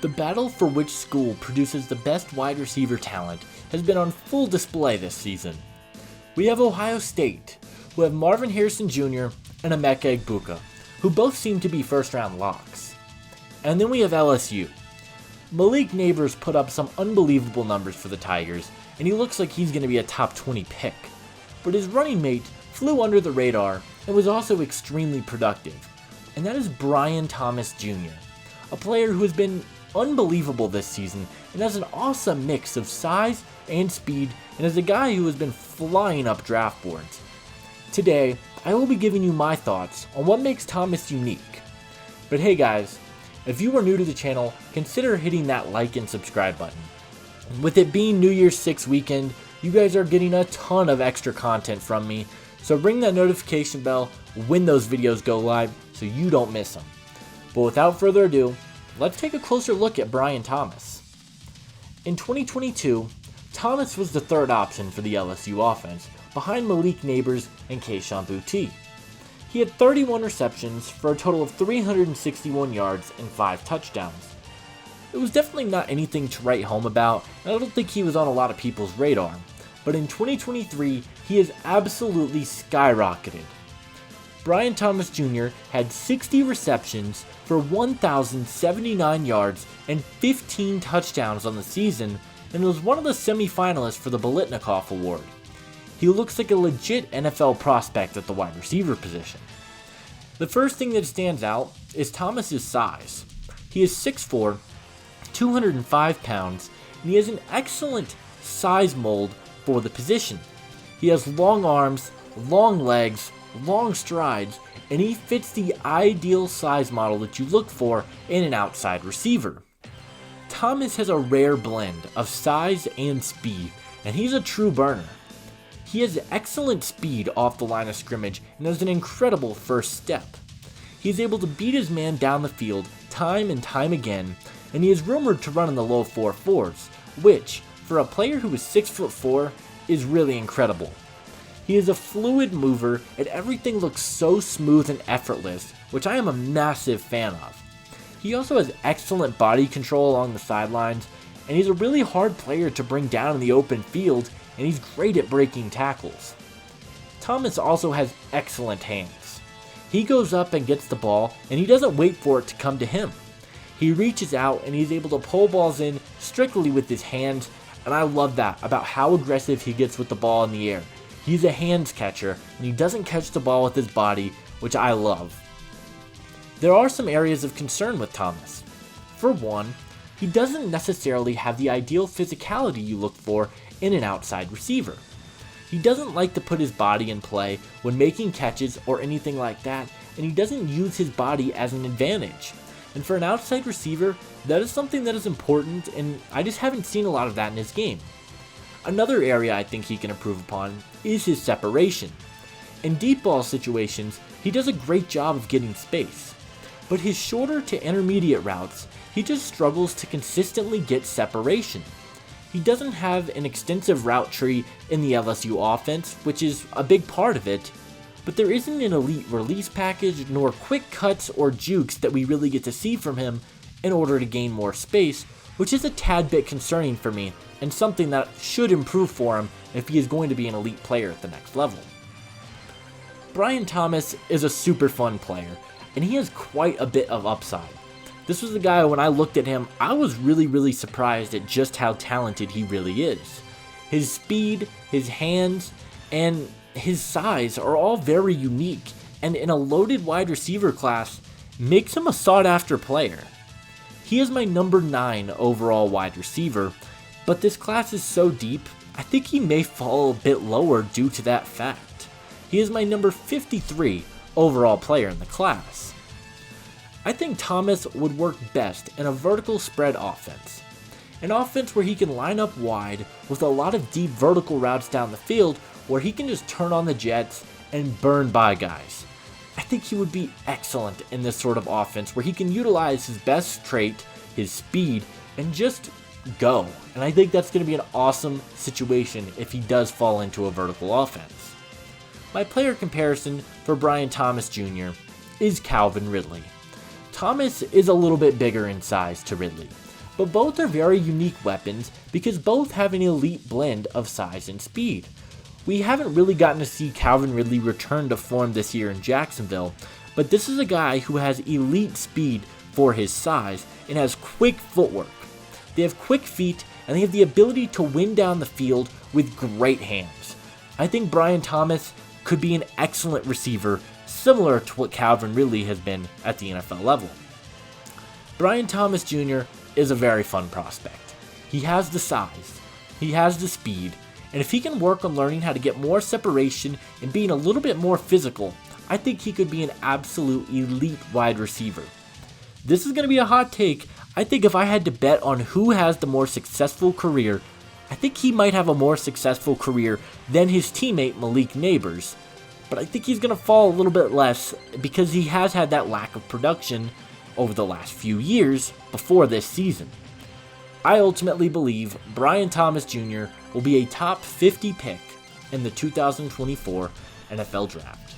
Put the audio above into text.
The battle for which school produces the best wide receiver talent has been on full display this season. We have Ohio State, who have Marvin Harrison Jr. and Emeka Egbuka, who both seem to be first-round locks. And then we have LSU. Malik Neighbors put up some unbelievable numbers for the Tigers, and he looks like he's going to be a top 20 pick. But his running mate flew under the radar and was also extremely productive, and that is Brian Thomas Jr., a player who has been unbelievable this season and has an awesome mix of size and speed, and is a guy who has been flying up draft boards. Today, I will be giving you my thoughts on what makes Thomas unique. But hey guys, if you are new to the channel, consider hitting that like and subscribe button. With it being New Year's 6 weekend, you guys are getting a ton of extra content from me, so ring that notification bell when those videos go live so you don't miss them. But without further ado, let's take a closer look at Brian Thomas. In 2022, Thomas was the third option for the LSU offense, behind Malik Neighbors and Kayshon Boutte. He had 31 receptions for a total of 361 yards and 5 touchdowns. It was definitely not anything to write home about, and I don't think he was on a lot of people's radar, but in 2023, he has absolutely skyrocketed. Brian Thomas Jr. had 60 receptions for 1,079 yards and 15 touchdowns on the season, and was one of the semi-finalists for the Biletnikoff Award. He looks like a legit NFL prospect at the wide receiver position. The first thing that stands out is Thomas's size. He is 6'4", 205 pounds, and he has an excellent size mold for the position. He has long arms, long legs, long strides, and he fits the ideal size model that you look for in an outside receiver. Thomas has a rare blend of size and speed, and he's a true burner. He has excellent speed off the line of scrimmage and has an incredible first step. He is able to beat his man down the field time and time again, and he is rumored to run in the low 4.4s, which, for a player who is 6'4", is really incredible. He is a fluid mover, and everything looks so smooth and effortless, which I am a massive fan of. He also has excellent body control along the sidelines, and he's a really hard player to bring down in the open field, and he's great at breaking tackles. Thomas also has excellent hands. He goes up and gets the ball, and he doesn't wait for it to come to him. He reaches out and he's able to pull balls in strictly with his hands, and I love that about how aggressive he gets with the ball in the air. He's a hands catcher, and he doesn't catch the ball with his body, which I love. There are some areas of concern with Thomas. For one, he doesn't necessarily have the ideal physicality you look for in an outside receiver. He doesn't like to put his body in play when making catches or anything like that, and he doesn't use his body as an advantage. And for an outside receiver, that is something that is important, and I just haven't seen a lot of that in his game. Another area I think he can improve upon is his separation. In deep ball situations, he does a great job of getting space, but his shorter to intermediate routes, he just struggles to consistently get separation. He doesn't have an extensive route tree in the LSU offense, which is a big part of it, but there isn't an elite release package nor quick cuts or jukes that we really get to see from him in order to gain more space, which is a tad bit concerning for me and something that should improve for him if he is going to be an elite player at the next level. Brian Thomas is a super fun player, and he has quite a bit of upside. This was the guy, when I looked at him, I was really surprised at just how talented he really is. His speed, his hands, and his size are all very unique, and in a loaded wide receiver class, makes him a sought after player. He is my number 9 overall wide receiver, but this class is so deep, I think he may fall a bit lower due to that fact. He is my number 53 overall player in the class. I think Thomas would work best in a vertical spread offense. An offense where he can line up wide with a lot of deep vertical routes down the field where he can just turn on the jets and burn by guys. I think he would be excellent in this sort of offense where he can utilize his best trait, his speed, and just go. And I think that's going to be an awesome situation if he does fall into a vertical offense. My player comparison for Brian Thomas Jr. is Calvin Ridley. Thomas is a little bit bigger in size to Ridley. but both are very unique weapons because both have an elite blend of size and speed. We haven't really gotten to see Calvin Ridley return to form this year in Jacksonville, but this is a guy who has elite speed for his size and has quick footwork. They have quick feet and they have the ability to win down the field with great hands. I think Brian Thomas could be an excellent receiver, similar to what Calvin Ridley has been at the NFL level. Brian Thomas Jr. is a very fun prospect. He has the size, he has the speed, and if he can work on learning how to get more separation and being a little bit more physical, I think he could be an absolute elite wide receiver. This is going to be a hot take. I think if I had to bet on who has the more successful career, I think he might have a more successful career than his teammate Malik Neighbors. But I think he's going to fall a little bit less because he has had that lack of production over the last few years before this season. I ultimately believe Brian Thomas Jr. will be a top 50 pick in the 2024 NFL Draft.